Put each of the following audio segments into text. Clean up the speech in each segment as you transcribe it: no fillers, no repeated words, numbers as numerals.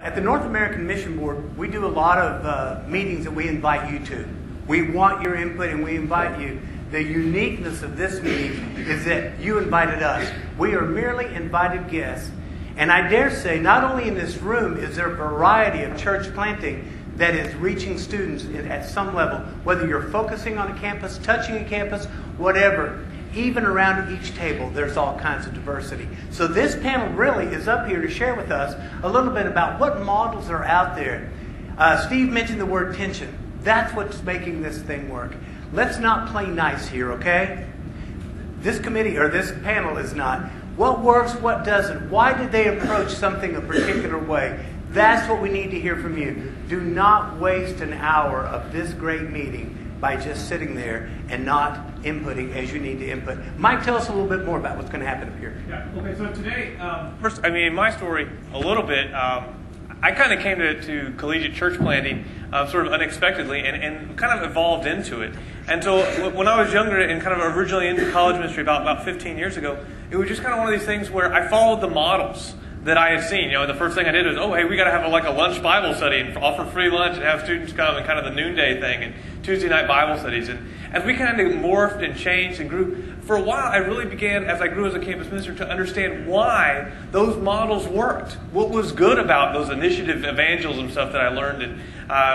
At the North American Mission Board, we do a lot of meetings that we invite you to. We want your input and we invite you. The uniqueness of this meeting is that you invited us. We are merely invited guests. And I dare say, not only in this room is there a variety of church planting that is reaching students at some level, whether you're focusing on a campus, touching a campus, whatever. Even around each table, there's all kinds of diversity. So this panel really is up here to share with us a little bit about what models are out there. Steve mentioned the word tension. That's what's making this thing work. Let's not play nice here, okay? This committee or this panel is not. What works, what doesn't? Why did they approach something a particular way? That's what we need to hear from you. Do not waste an hour of this great meeting by just sitting there and not inputting as you need to input. Mike, tell us a little bit more about what's going to happen up here. Yeah. Okay. So today, first, my story a little bit. I kind of came to collegiate church planting sort of unexpectedly and kind of evolved into it. And so when I was younger and kind of originally into college ministry about 15 years ago, it was just kind of one of these things where I followed the models that I had seen. The first thing I did was, hey, we got to have a lunch Bible study and offer free lunch and have students come and kind of the noonday thing and Tuesday night Bible studies. And as we kind of morphed and changed and grew, for a while I really began, as I grew as a campus minister, to understand why those models worked. What was good about those initiative evangelism stuff that I learned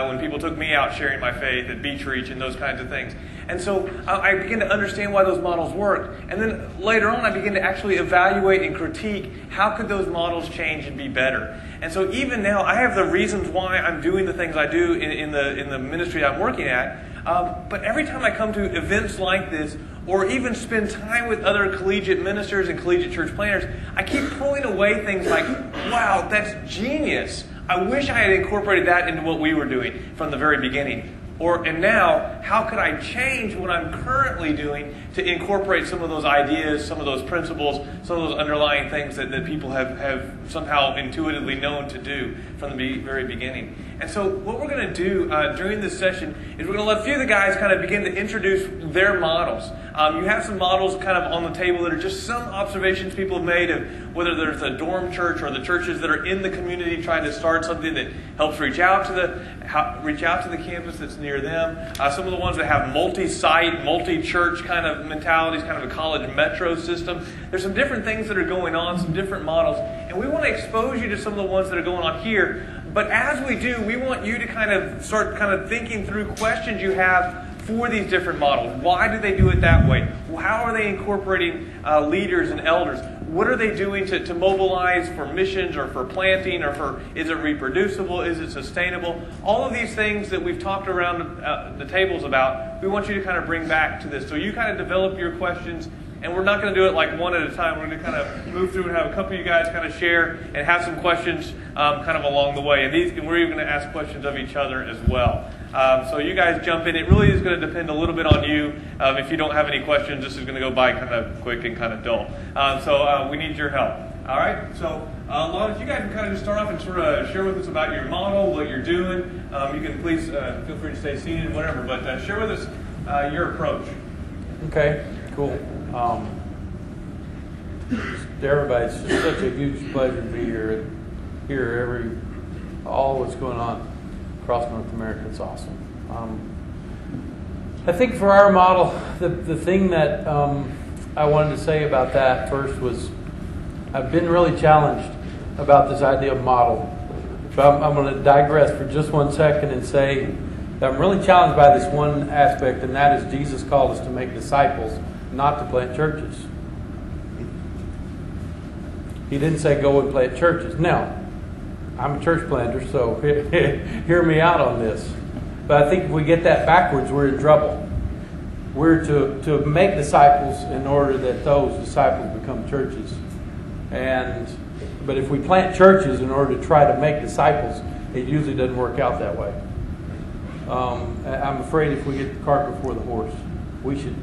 when people took me out sharing my faith at Beach Reach and those kinds of things. And so I began to understand why those models worked. And then later on, I began to actually evaluate and critique how could those models change and be better. And so even now, I have the reasons why I'm doing the things I do in the ministry I'm working at. But every time I come to events like this, or even spend time with other collegiate ministers and collegiate church planners, I keep pulling away things like, wow, that's genius. I wish I had incorporated that into what we were doing from the very beginning. And now, how could I change what I'm currently doing to incorporate some of those ideas, some of those principles, some of those underlying things that people have somehow intuitively known to do from the very beginning. And so what we're going to do during this session is we're going to let a few of the guys kind of begin to introduce their models. You have some models kind of on the table that are just some observations people have made of whether there's a dorm church or the churches that are in the community trying to start something that helps reach out to the campus that's near them. Some of the ones that have multi-site, multi-church kind of mentalities, kind of a college metro system. There's some different things that are going on, some different models. And we want to expose you to some of the ones that are going on here. But as we do, we want you to kind of start kind of thinking through questions you have for these different models. Why do they do it that way? How are they incorporating leaders and elders? What are they doing to mobilize for missions or for planting or for, is it reproducible? Is it sustainable? All of these things that we've talked around the tables about, we want you to kind of bring back to this. So you kind of develop your questions, and we're not going to do it like one at a time. We're going to kind of move through and have a couple of you guys kind of share and have some questions kind of along the way. And we're even going to ask questions of each other as well. So you guys jump in. It really is going to depend a little bit on you. If you don't have any questions, this is going to go by kind of quick and kind of dull. So we need your help. All right? So Lon, if you guys can kind of just start off and sort of share with us about your model, what you're doing. You can please feel free to stay seated and whatever, but share with us your approach. Okay, cool. To everybody, it's just such a huge pleasure to be here and hear all what's going on across North America. It's awesome. I think for our model, the thing that I wanted to say about that first was I've been really challenged about this idea of model. So I'm going to digress for just 1 second and say that I'm really challenged by this one aspect, and that is Jesus called us to make disciples, not to plant churches. He didn't say go and plant churches. Now, I'm a church planter, so hear me out on this. But I think if we get that backwards, we're in trouble. We're to make disciples in order that those disciples become churches. But if we plant churches in order to try to make disciples, it usually doesn't work out that way. I'm afraid if we get the cart before the horse, we should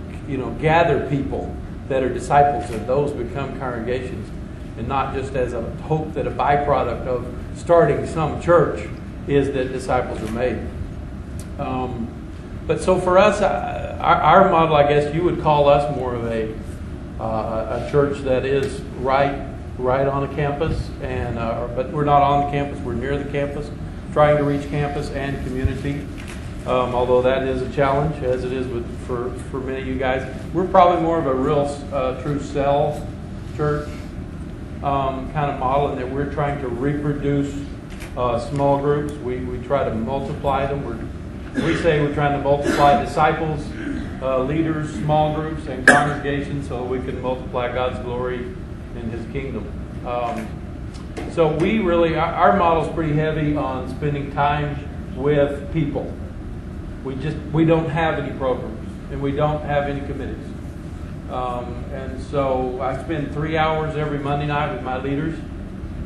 gather people that are disciples and those become congregations, and not just as a hope that a byproduct of starting some church is that disciples are made. But so for us, our model, I guess you would call us more of a church that is right right on the campus, and but we're not on the campus. We're near the campus, trying to reach campus and community. Although that is a challenge, as it is for many of you guys. We're probably more of a real true cell church kind of model, in that we're trying to reproduce small groups. We try to multiply them. We say we're trying to multiply disciples, leaders, small groups, and congregations, so we can multiply God's glory in His kingdom. So we really, our model is pretty heavy on spending time with people. We don't have any programs, and we don't have any committees. And so I spend 3 hours every Monday night with my leaders,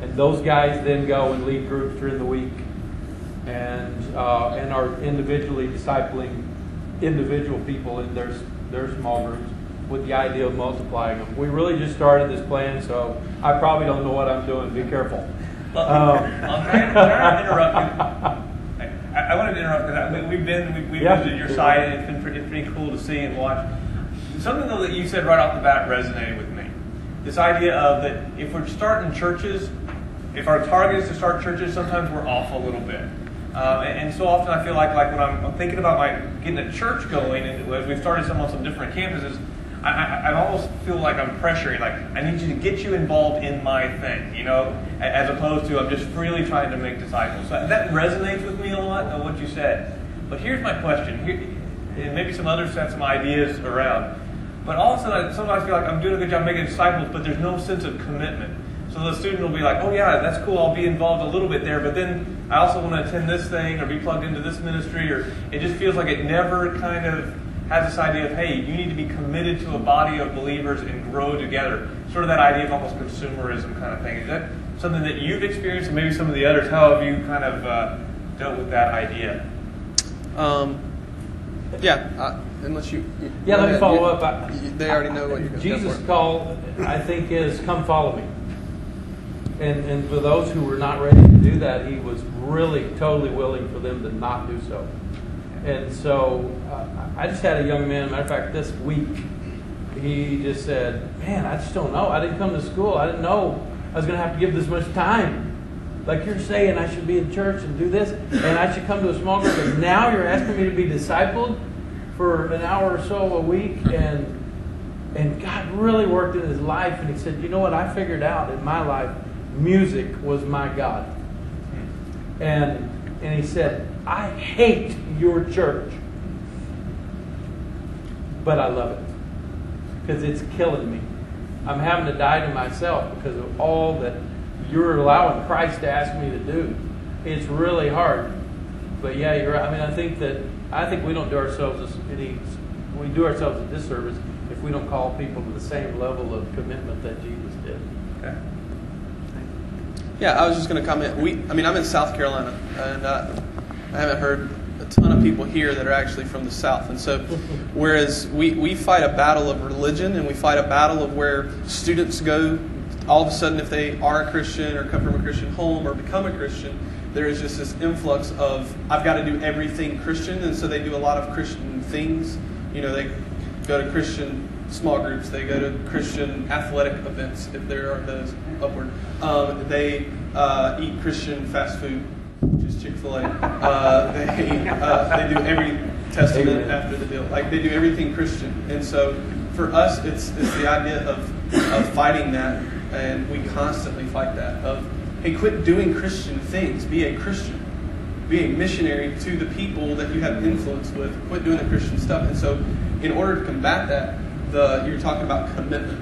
and those guys then go and lead groups during the week, and are individually discipling individual people in their small groups with the idea of multiplying them. We really just started this plan, so I probably don't know what I'm doing. Be careful. Well, I'm trying to interrupt you. I wanted to interrupt because we've visited your site, and it's been pretty cool to see and watch. Something though that you said right off the bat resonated with me. This idea of that if we're starting churches, if our target is to start churches, sometimes we're off a little bit. And so often I feel like when I'm thinking about getting a church going, and as we've started some on some different campuses, I almost feel like I'm pressuring, like I need you to get you involved in my thing, as opposed to I'm just freely trying to make disciples. So that resonates with me a lot of what you said. But here's my question, and maybe some others have some ideas around. But all of a sudden, I sometimes feel like I'm doing a good job making disciples, but there's no sense of commitment. So the student will be like, oh yeah, that's cool, I'll be involved a little bit there, but then I also want to attend this thing or be plugged into this ministry, or it just feels like it never kind of has this idea of, hey, you need to be committed to a body of believers and grow together. Sort of that idea of almost consumerism kind of thing. Is that something that you've experienced, and maybe some of the others? How have you kind of dealt with that idea? Unless you let me follow up. They already know what you're going to do. Jesus' call, I think, is come follow me. And for those who were not ready to do that, He was really totally willing for them to not do so. And so I just had a young man, matter of fact, this week, he just said, man, I just don't know. I didn't come to school. I didn't know I was going to have to give this much time. Like you're saying, I should be in church and do this, and I should come to a small group, and now you're asking me to be discipled for an hour or so a week. And God really worked in his life, and he said, you know what, I figured out in my life, music was my God. And he said, I hate your church, but I love it because it's killing me. I'm having to die to myself because of all that you're allowing Christ to ask me to do. It's really hard. But yeah, you're right. I mean, I think we don't do ourselves we do ourselves a disservice if we don't call people to the same level of commitment that Jesus did. Okay. Yeah, I was just going to comment. I'm in South Carolina, and I haven't heard a ton of people here that are actually from the South. And so, whereas we fight a battle of religion, and we fight a battle of where students go, all of a sudden, if they are a Christian or come from a Christian home or become a Christian, there is just this influx of, I've got to do everything Christian, and so they do a lot of Christian things. They go to Christian small groups, they go to Christian athletic events, if there are those upward. They eat Christian fast food, which is Chick-fil-A. They do every testament after the deal. Like, they do everything Christian. And so for us, it's the idea of fighting that, and we constantly fight that, of, hey, quit doing Christian things. Be a Christian. Be a missionary to the people that you have influence with. Quit doing the Christian stuff. And so in order to combat that, you're talking about commitment.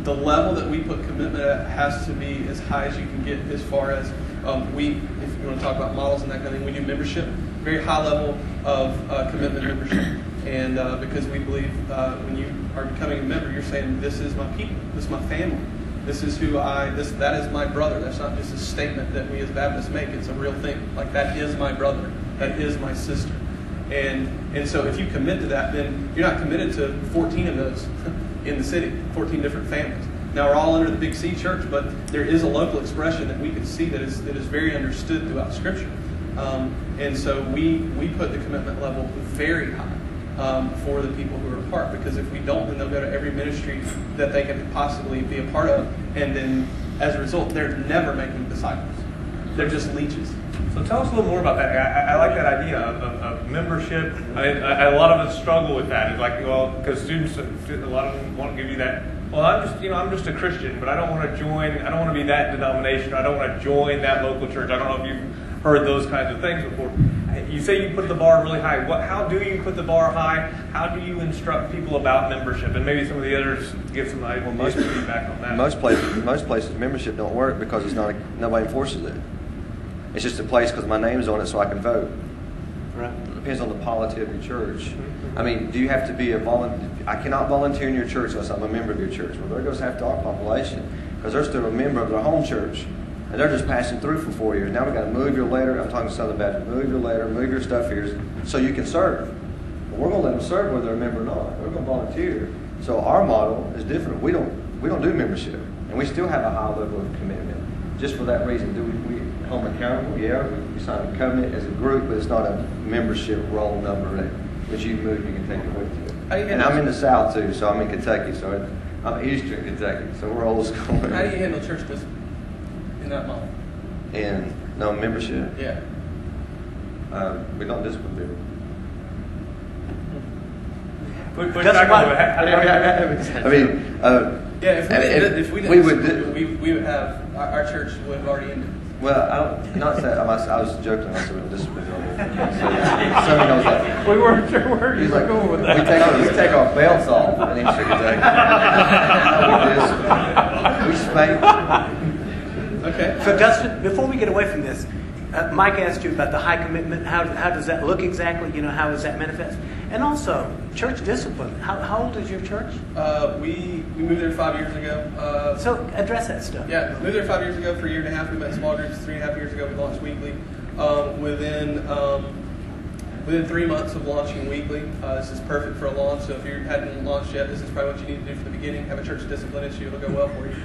The level that we put commitment at has to be as high as you can get, as far as if you want to talk about models and that kind of thing, we do membership, very high level of commitment membership. And because we believe when you are becoming a member, you're saying, this is my people, this is my family, this is that is my brother. That's not just a statement that we as Baptists make, it's a real thing. Like, that is my brother, that is my sister. And so if you commit to that, then you're not committed to 14 of those in the city, 14 different families. Now, we're all under the Big C church, but there is a local expression that we can see that is very understood throughout Scripture. And so we put the commitment level very high for the people who are a part, because if we don't, then they'll go to every ministry that they can possibly be a part of, and then as a result, they're never making disciples. They're just leeches. So tell us a little more about that. I like that idea of membership. A lot of us struggle with that. It's like, well, because students, a lot of them want to give you that. Well, I'm just a Christian, but I don't want to join. I don't want to be that denomination. I don't want to join that local church. I don't know if you've heard those kinds of things before. You say you put the bar really high. How do you put the bar high? How do you instruct people about membership? And maybe some of the others give some feedback on that. Most places, membership don't work because it's not nobody enforces it. It's just a place because my name's on it, so I can vote. Right. It depends on the polity of your church. I mean, do you have to be a volunteer? I cannot volunteer in your church unless I'm a member of your church. Well, there goes half to our population because they're still a member of their home church. And they're just passing through for 4 years. Now we've got to move your letter. I'm talking to Southern Baptist. Move your letter, move your stuff here so you can serve. But we're going to let them serve whether they're a member or not. We're going to volunteer. So our model is different. We don't do membership. And we still have a high level of commitment. Just for that reason, do we hold them accountable? Yeah, we sign a covenant as a group, but it's not a membership roll number that you move, you can take it with you. And I'm in the South too, so I'm in Kentucky. So I'm Eastern Kentucky, so we're old school. How do you handle church discipline in that model? And no membership. Yeah. We don't discipline people. I mean, if we didn't, we would have our church would have already ended. Well, I was joking. I said we don't discipline people. So I was like, we weren't sure where you were going with that. We take our belts off and then we spank. Okay. So Dustin, before we get away from this, Mike asked you about the high commitment. How does that look exactly? How does that manifest? And also, church discipline. How old is your church? We moved there 5 years ago. So address that stuff. Yeah, moved there 5 years ago. For a year and a half, we met in small groups. 3.5 years ago, we launched weekly. Within 3 months of launching weekly, this is perfect for a launch. So if you hadn't launched yet, this is probably what you need to do for the beginning. Have a church discipline issue; it'll go well for you.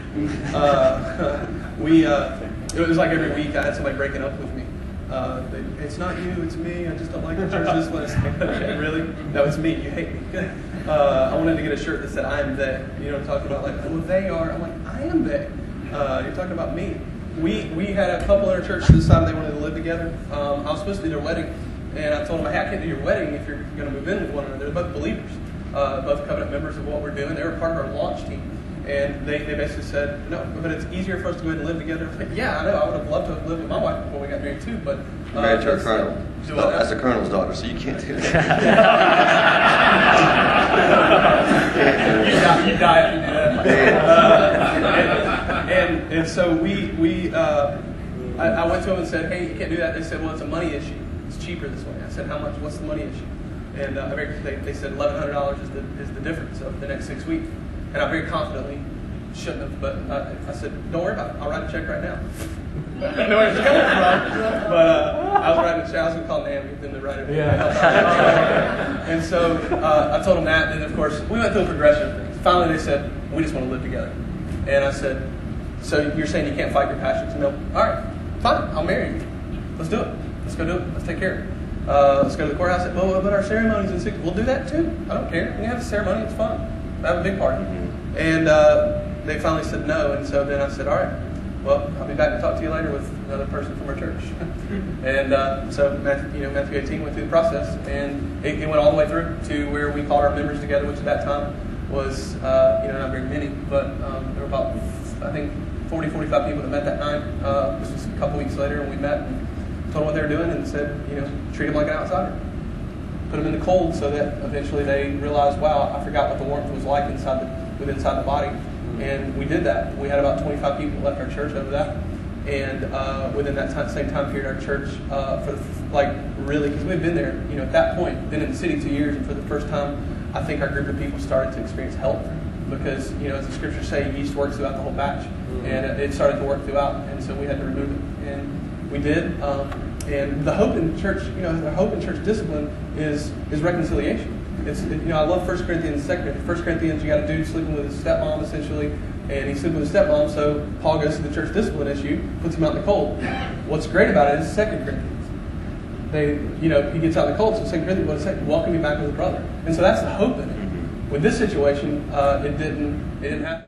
It was like every week I had somebody breaking up with me. It's not you, it's me. I just don't like the church discipline. It's like, okay, really? No, it's me. You hate me. I wanted to get a shirt that said "I am they." You know, talking about like, well, they are. I'm like, I am they. You're talking about me. We had a couple in our church decide they wanted to live together. I was supposed to do their wedding. And I told them, hey, I can't do your wedding if you're going to move in with one another. They're both believers, both covenant members of what we're doing. They were part of our launch team. And they basically said, no, but it's easier for us to go ahead and live together. I was like, yeah, I know. I would have loved to have lived with my wife before we got married too. But married to a colonel. That's a colonel's daughter, so you can't do that. You die if you do that. And so I went to them and said, hey, you can't do that. They said, well, it's a money issue. It's cheaper this way. I said, how much? What's the money issue? And they said $1,100 is the difference of the next 6 weeks. And I very confidently shouldn't have, but I said, don't worry about it. I'll write a check right now. I didn't know where it was coming from, but I was writing a check. I was going to call Nam, get them to write it. Yeah. And so I told them that, and of course, we went through a progression of things. Finally, they said, we just want to live together. And I said, so you're saying you can't fight your passions? No. All right, fine. I'll marry you. Let's do it. Let's go do it. Let's take care of it. Let's go to the courthouse. Oh, but our ceremony's in 6 weeks. We'll do that too. I don't care. We have a ceremony. It's fun. Have a big party. And they finally said no. And so then I said, all right, well, I'll be back to talk to you later with another person from our church. And so Matthew 18 went through the process. And it went all the way through to where we called our members together, which at that time was, not very many, but there were about, I think, 40, 45 people that met that night. This was a couple weeks later, and we met and told them what they were doing and said, treat them like an outsider. Put them in the cold so that eventually they realized, wow, I forgot what the warmth was like inside the body. And we did that. We had about 25 people left our church over that. And within that same time period, our church, because we'd been there, at that point, been in the city 2 years, and for the first time, I think our group of people started to experience help. Because, as the scriptures say, yeast works throughout the whole batch. And it started to work throughout. And so we had to remove it. And we did. And the hope in church, the hope in church discipline is reconciliation. I love 1 Corinthians, 2 Corinthians. 1 Corinthians, you got a dude sleeping with his stepmom, essentially, and he's sleeping with his stepmom, so Paul goes to the church discipline issue, puts him out in the cold. What's great about it is 2 Corinthians. He gets out in the cold, so 2 Corinthians, what does it say? Welcome me back as a brother. And so that's the hope in it. With this situation, it didn't happen.